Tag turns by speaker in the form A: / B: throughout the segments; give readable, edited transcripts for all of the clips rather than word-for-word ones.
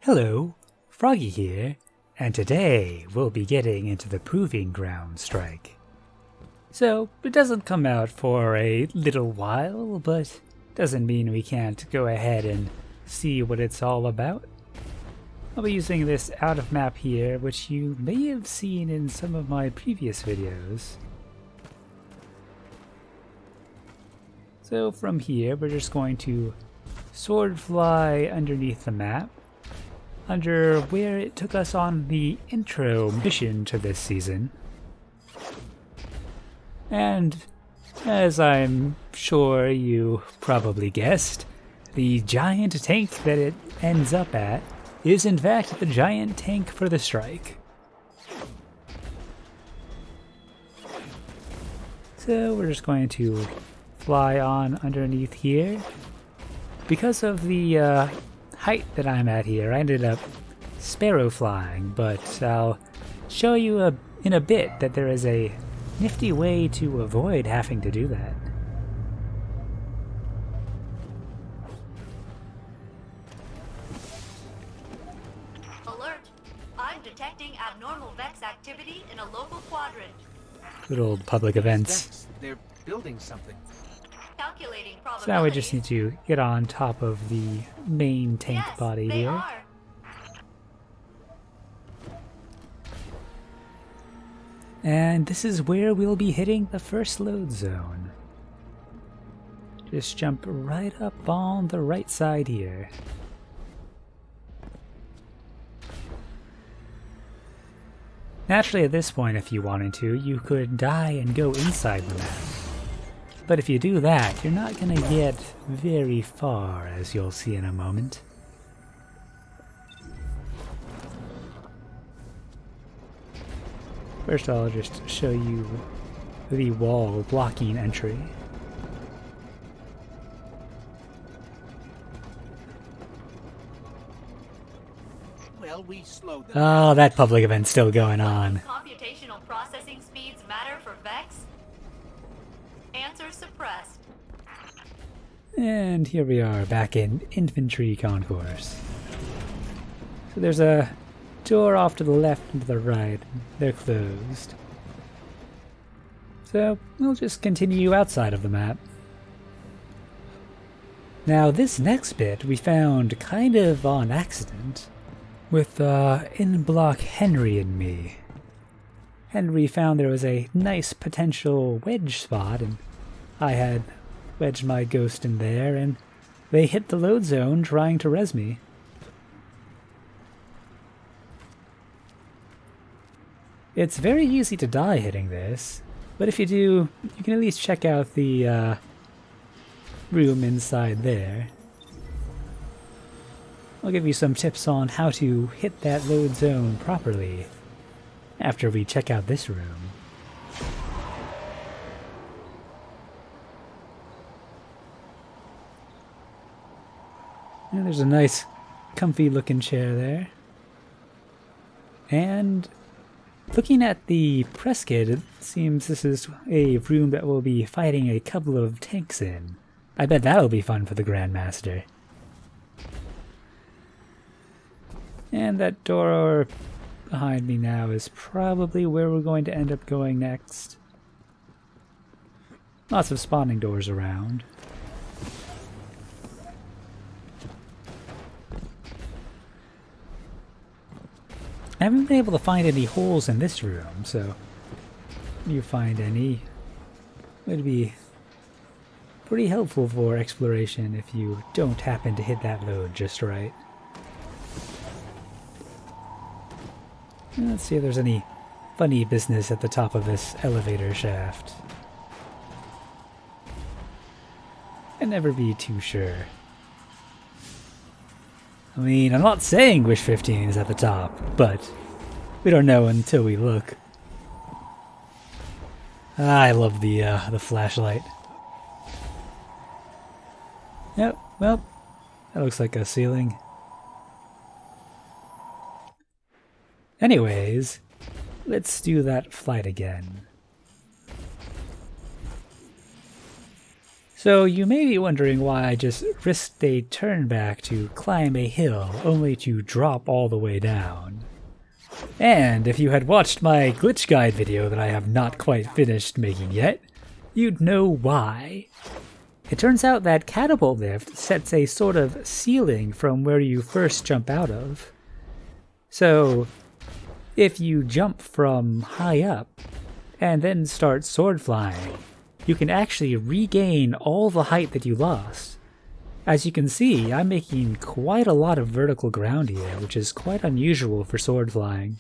A: Hello, Froggy here, and today we'll be getting into the Proving Ground strike. So, it doesn't come out for a little while, but doesn't mean we can't go ahead and see what it's all about. I'll be using this out of map here, which you may have seen in some of my previous videos. So from here, we're just going to sword fly underneath the map, under where it took us on the intro mission to this season. And as I'm sure you probably guessed, the giant tank that it ends up at is in fact the giant tank for the strike. So we're just going to fly on underneath here. Because of the height that I'm at here, I ended up sparrow flying, but I'll show you in a bit that there is a nifty way to avoid having to do that.
B: Alert! I'm detecting abnormal Vex activity in a local quadrant.
A: Good old public events.
C: Vex, they're building something.
B: Calculating probability.
A: So now we just need to get on top of the main tank body
B: they
A: here.
B: Are.
A: And this is where we'll be hitting the first load zone. Just jump right up on the right side here. Naturally, at this point, if you wanted to, you could die and go inside the map. But if you do that, you're not going to get very far, as you'll see in a moment. First I'll just show you the wall blocking entry.
C: Well, we slowed them.
A: Oh, that public event's still going on.
B: Computational processing speeds matter for Vex? Answer suppressed.
A: And here we are back in Infantry Concourse. So there's a door off to the left and to the right. They're closed. So we'll just continue outside of the map. Now this next bit we found kind of on accident with nblock Henry and me. Henry found there was a nice potential wedge spot, and I had wedged my ghost in there, and they hit the load zone trying to res me. It's very easy to die hitting this, but if you do, you can at least check out the room inside there. I'll give you some tips on how to hit that load zone properly after we check out this room. And there's a nice comfy looking chair there. And looking at the press kit, it seems this is a room that we'll be fighting a couple of tanks in. I bet that'll be fun for the Grandmaster. And that door behind me now is probably where we're going to end up going next. Lots of spawning doors around. I haven't been able to find any holes in this room, so if you find any, it would be pretty helpful for exploration if you don't happen to hit that load just right. Let's see if there's any funny business at the top of this elevator shaft. I'd never be too sure. I mean, I'm not saying Wish 15 is at the top, but we don't know until we look. I love the flashlight. Yep, well, that looks like a ceiling. Anyways, let's do that flight again. So you may be wondering why I just risked a turn back to climb a hill only to drop all the way down. And if you had watched my glitch guide video that I have not quite finished making yet, you'd know why. It turns out that catapult lift sets a sort of ceiling from where you first jump out of. So if you jump from high up and then start sword flying, you can actually regain all the height that you lost. As you can see, I'm making quite a lot of vertical ground here, which is quite unusual for sword flying.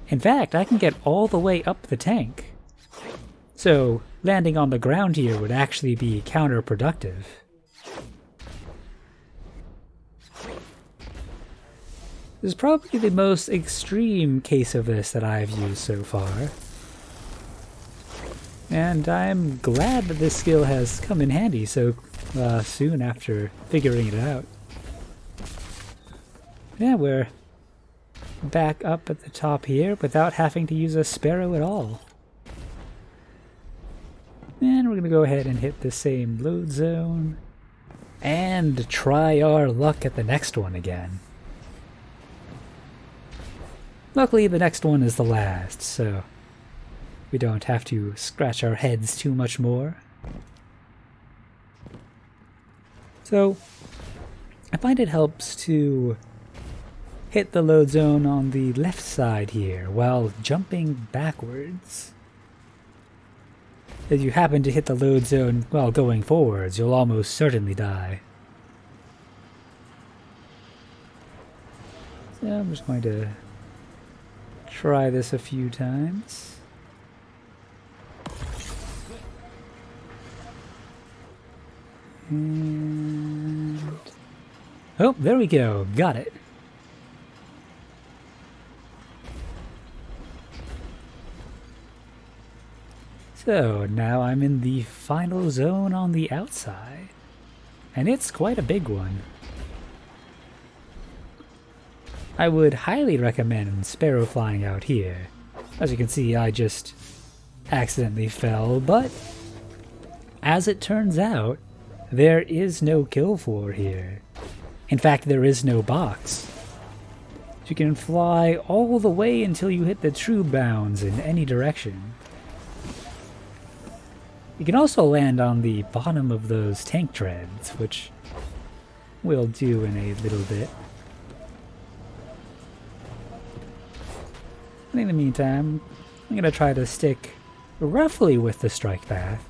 A: In fact, I can get all the way up the tank. So landing on the ground here would actually be counterproductive. This is probably the most extreme case of this that I've used so far. And I'm glad that this skill has come in handy so soon after figuring it out. Yeah, we're back up at the top here without having to use a sparrow at all. And we're going to go ahead and hit the same load zone and try our luck at the next one again. Luckily, the next one is the last, so we don't have to scratch our heads too much more. So, I find it helps to hit the load zone on the left side here while jumping backwards. If you happen to hit the load zone while going forwards, you'll almost certainly die. So I'm just going to try this a few times. And oh, there we go. Got it. So now I'm in the final zone on the outside, and it's quite a big one. I would highly recommend sparrow flying out here. As you can see, I just accidentally fell, but as it turns out, there is no kill floor here. In fact, there is no box. You can fly all the way until you hit the true bounds in any direction. You can also land on the bottom of those tank treads, which we'll do in a little bit. In the meantime, I'm going to try to stick roughly with the strike path.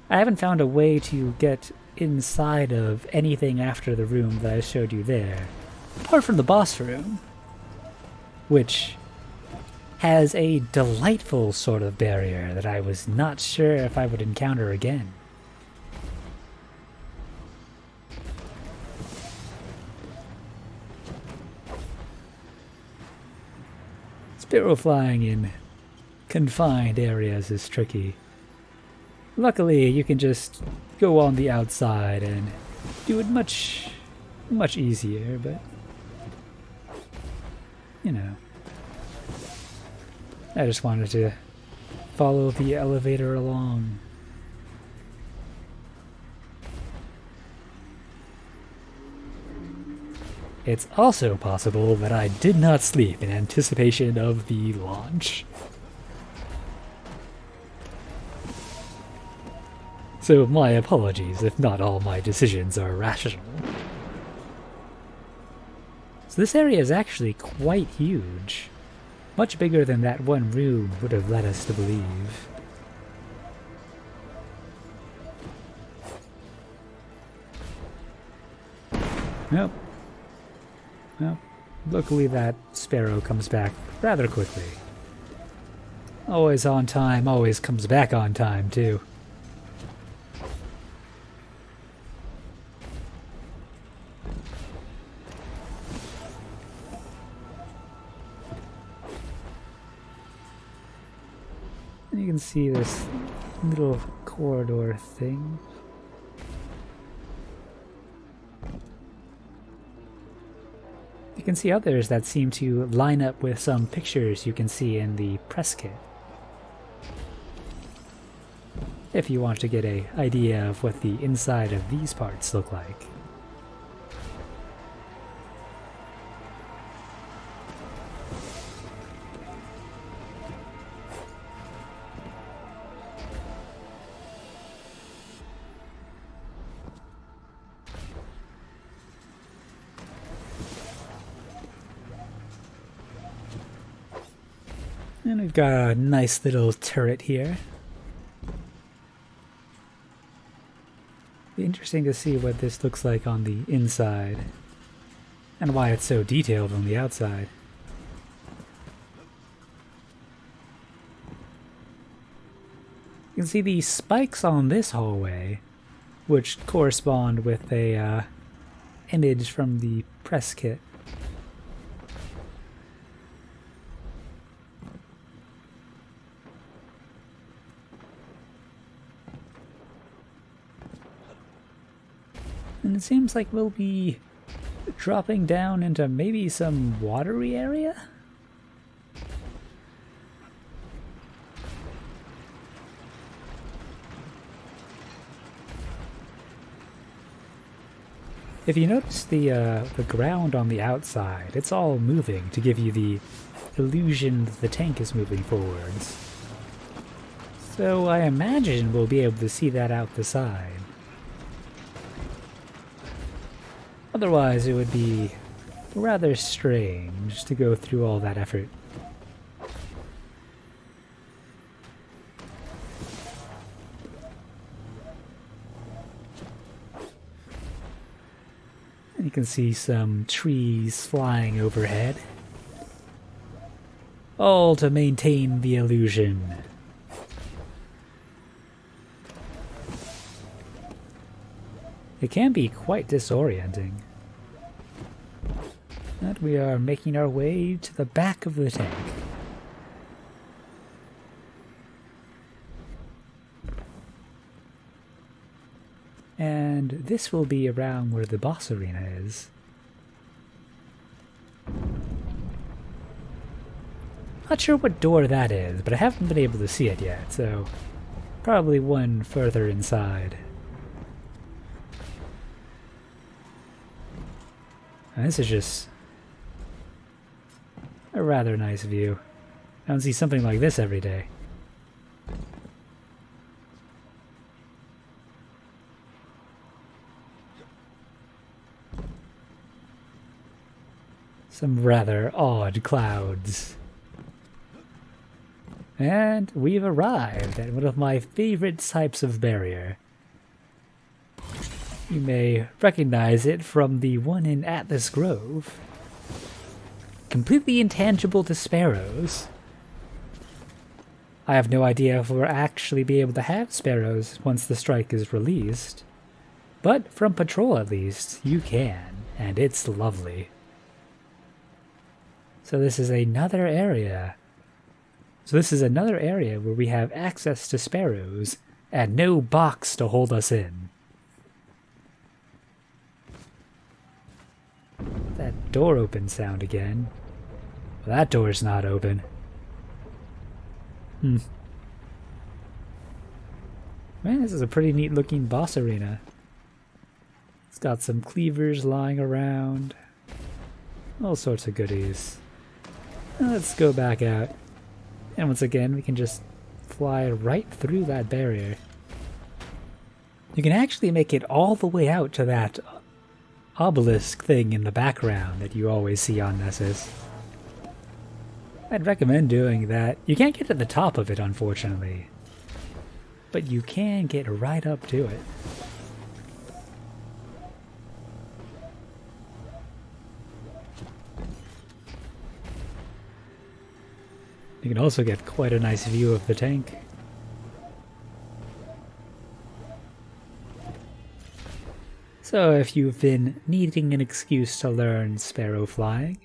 A: I haven't found a way to get inside of anything after the room that I showed you there, apart from the boss room, which has a delightful sort of barrier that I was not sure if I would encounter again. Sparrow flying in confined areas is tricky. Luckily, you can just go on the outside and do it much easier, but you know. I just wanted to follow the elevator along. It's also possible that I did not sleep in anticipation of the launch. So my apologies if not all my decisions are rational. So this area is actually quite huge. Much bigger than that one room would have led us to believe. Nope. Well, luckily that sparrow comes back rather quickly. Always on time, always comes back on time, too. And you can see this little corridor thing. You can see others that seem to line up with some pictures you can see in the press kit. if you want to get an idea of what the inside of these parts look like. And we've got a nice little turret here. Be interesting to see what this looks like on the inside, and why it's so detailed on the outside. You can see the spikes on this hallway, which correspond with a image from the press kit. And it seems like we'll be dropping down into maybe some watery area? If you notice the ground on the outside, it's all moving to give you the illusion that the tank is moving forwards. So I imagine we'll be able to see that out the side. Otherwise, it would be rather strange to go through all that effort. And you can see some trees flying overhead, all to maintain the illusion. It can be quite disorienting. But we are making our way to the back of the tank. And this will be around where the boss arena is. Not sure what door that is, but I haven't been able to see it yet, so probably one further inside. And this is just a rather nice view. I don't see something like this every day. Some rather odd clouds. And we've arrived at one of my favorite types of barrier. You may recognize it from the one in Atlas Grove. Completely intangible to sparrows. I have no idea if we'll actually be able to have sparrows once the strike is released. But from patrol at least, you can, and it's lovely. So this is another area. Where we have access to sparrows and no box to hold us in. That door open sound again. Well, that door's not open. Man, this is a pretty neat looking boss arena. It's got some cleavers lying around. All sorts of goodies. Now let's go back out. And once again, we can just fly right through that barrier. You can actually make it all the way out to that obelisk thing in the background that you always see on Nessus. I'd recommend doing that. You can't get to the top of it, unfortunately, but you can get right up to it. You can also get quite a nice view of the tank. So if you've been needing an excuse to learn sparrow flying,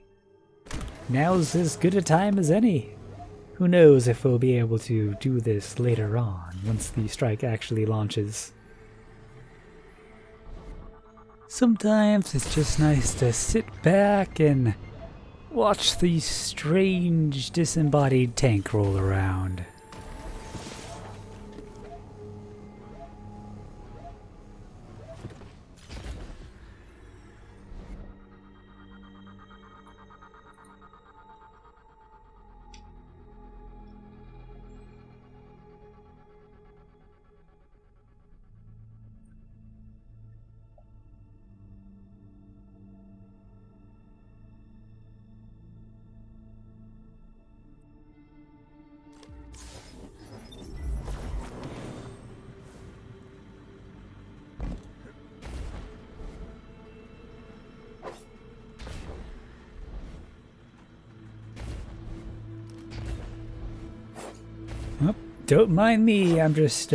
A: now's as good a time as any. Who knows if we'll be able to do this later on, once the strike actually launches. Sometimes it's just nice to sit back and watch the strange disembodied tank roll around. Don't mind me, I'm just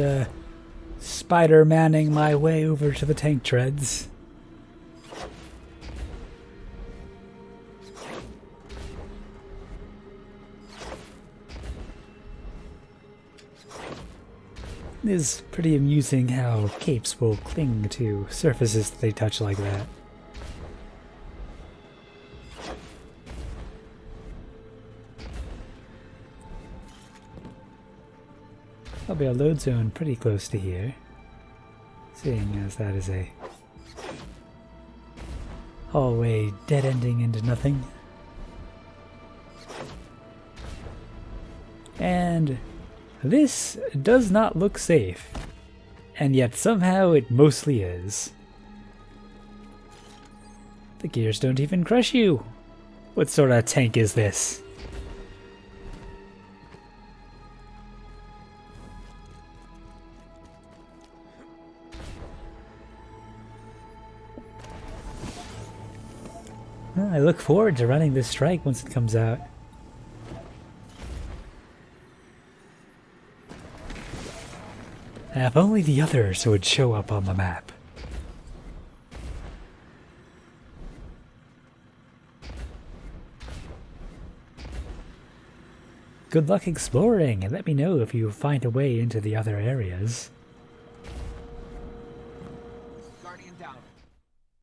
A: Spider-Manning my way over to the tank treads. It is pretty amusing how capes will cling to surfaces that they touch like that. There'll be a load zone pretty close to here, seeing as that is a hallway dead-ending into nothing. And this does not look safe, and yet somehow it mostly is. The gears don't even crush you. What sort of tank is this? Well, I look forward to running this strike once it comes out. If only the others would show up on the map. Good luck exploring, and let me know if you find a way into the other areas.
C: Guardian down.